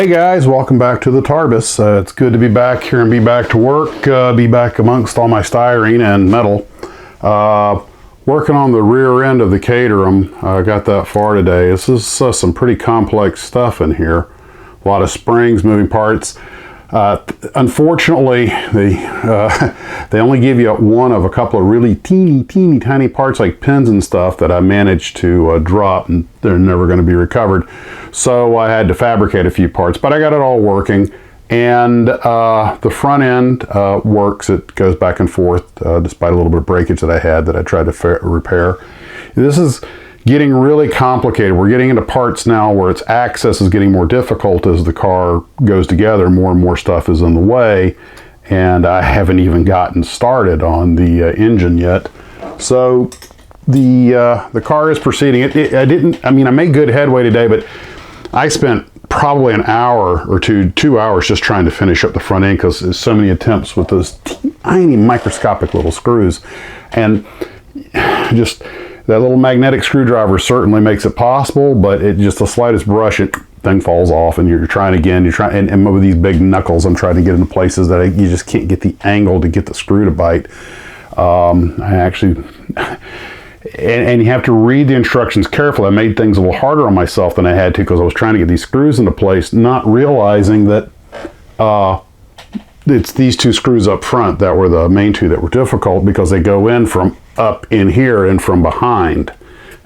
Hey guys, welcome back to the Tarbus. It's good to be back here and be back to work, be back amongst all my styrene and metal. Working on the rear end of the Caterham. Got that far today. This is some pretty complex stuff in here. A lot of springs, moving parts. Unfortunately, they only give you one of a couple of really teeny tiny parts like pins and stuff that I managed to drop, and they're never going to be recovered. So I had to fabricate a few parts, but I got it all working. And the front end works. It goes back and forth despite a little bit of breakage that I had that I tried to repair. This is getting really complicated. We're getting into parts now where its access is getting more difficult as the car goes together. More and more stuff is in the way, and I haven't even gotten started on the engine yet. So the car is proceeding. I made good headway today, but I spent probably an hour or 2 hours just trying to finish up the front end because there's so many attempts with those tiny microscopic little screws, and just that little magnetic screwdriver certainly makes it possible, but it just the slightest brush, thing falls off, and you're trying again. And with these big knuckles, I'm trying to get into places that you just can't get the angle to get the screw to bite. And you have to read the instructions carefully. I made things a little harder on myself than I had to because I was trying to get these screws into place, not realizing that it's these two screws up front that were the main two that were difficult because they go in from up in here and from behind.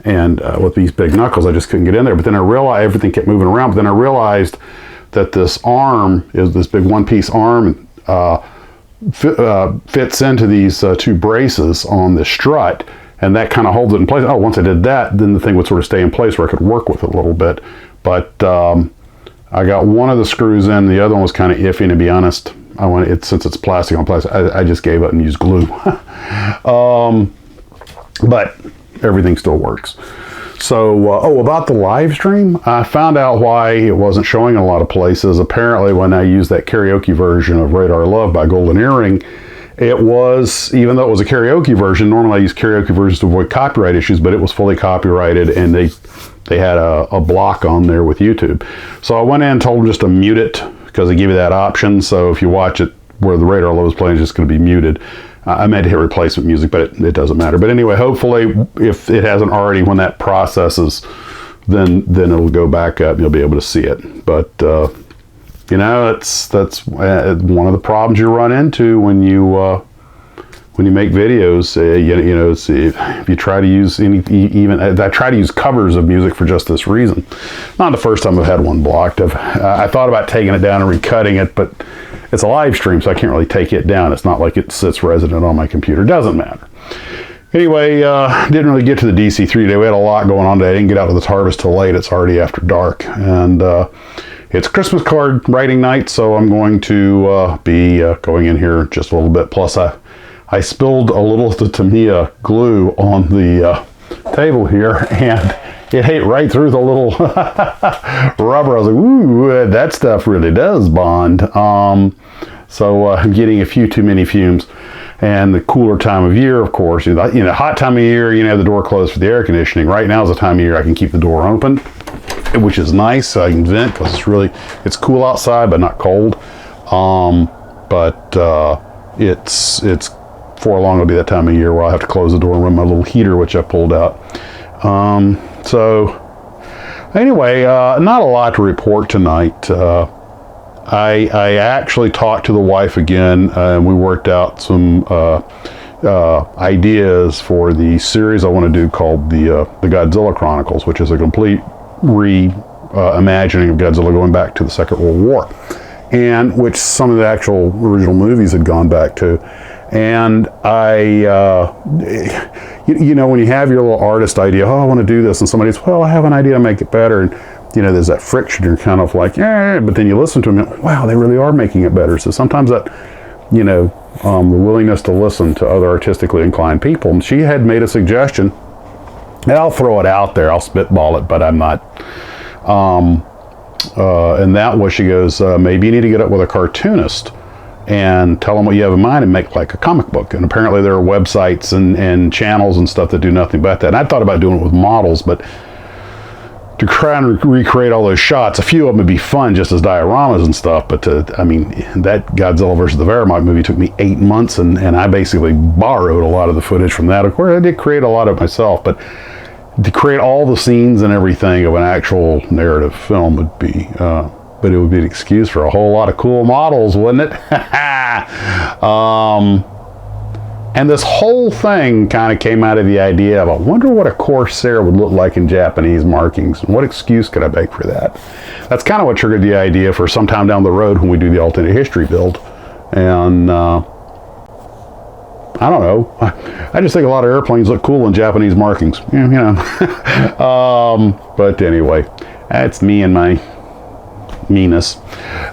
And with these big knuckles, I just couldn't get in there. But then I realized everything kept moving around. But then I realized that this arm is this big one-piece arm fits into these two braces on the strut. And that kind of holds it in place. Oh, once I did that, then the thing would sort of stay in place where I could work with it a little bit. But I got one of the screws in. The other one was kind of iffy, and to be honest, since it's plastic on plastic, I just gave up and used glue. But everything still works. So, about the live stream, I found out why it wasn't showing in a lot of places. Apparently, when I used that karaoke version of Radar Love by Golden Earring, it was, even though it was a karaoke version, normally I use karaoke versions to avoid copyright issues, but it was fully copyrighted, and they had a block on there with YouTube. So I went in and told them just to mute it, because they give you that option. So if you watch it where the Radar Love is playing, it's just going to be muted. I meant to hit replacement music, but it doesn't matter. But anyway, hopefully, if it hasn't already, when that processes, then it'll go back up and you'll be able to see it. But that's one of the problems you run into when you make videos. If you try to use I try to use covers of music for just this reason. Not the first time I've had one blocked. I thought about taking it down and recutting it, but it's a live stream, so I can't really take it down. It's not like it sits resident on my computer. Doesn't matter. Anyway, didn't really get to the DC3 today. We had a lot going on today. I didn't get out to the Tarbus till late. It's already after dark, and it's Christmas card writing night, so I'm going to be going in here just a little bit. Plus, I spilled a little of the Tamiya glue on the table here, and it hit right through the little rubber. I was like, ooh, that stuff really does bond. So I'm getting a few too many fumes. And the cooler time of year, of course, hot time of year, have the door closed for the air conditioning. Right now is the time of year I can keep the door open, which is nice. So I can vent because it's cool outside, but not cold. It's before long it'll be that time of year where I'll have to close the door and run my little heater, which I pulled out. So anyway, not a lot to report tonight. I actually talked to the wife again, and we worked out some ideas for the series I want to do called the Godzilla Chronicles, which is a complete reimagining of Godzilla going back to the Second World War, and which some of the actual original movies had gone back to. And when you have your little artist idea, I want to do this, and somebody says, I have an idea to make it better, and there's that friction. You're kind of like, but then you listen to them, and, wow, they really are making it better. So sometimes that, the willingness to listen to other artistically inclined people. And she had made a suggestion, and I'll throw it out there. I'll spitball it, but I'm not. And that was, she goes, maybe you need to get up with a cartoonist and tell them what you have in mind and make like a comic book. And apparently there are websites and channels and stuff that do nothing but that. And I thought about doing it with models, but to try and recreate all those shots. A few of them would be fun just as dioramas and stuff, but I mean, that Godzilla versus the Wehrmacht movie took me 8 months, and I basically borrowed a lot of the footage from that. Of course, I did create a lot of it myself, but to create all the scenes and everything of an actual narrative film would be, but it would be an excuse for a whole lot of cool models, wouldn't it? And this whole thing kind of came out of the idea of, I wonder what a Corsair would look like in Japanese markings, and what excuse could I make for that? That's kind of what triggered the idea for sometime down the road when we do the alternate history build. And I don't know, I just think a lot of airplanes look cool in Japanese markings, you know. But anyway, that's me and my meanness.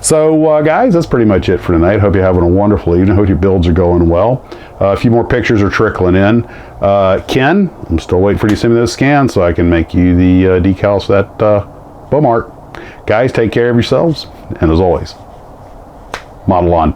So guys, that's pretty much it for tonight. Hope you're having a wonderful evening. Hope your builds are going well. A few more pictures are trickling in. Ken, I'm still waiting for you to send me those scans so I can make you the decals for that bow mark. Guys, take care of yourselves, and as always, model on.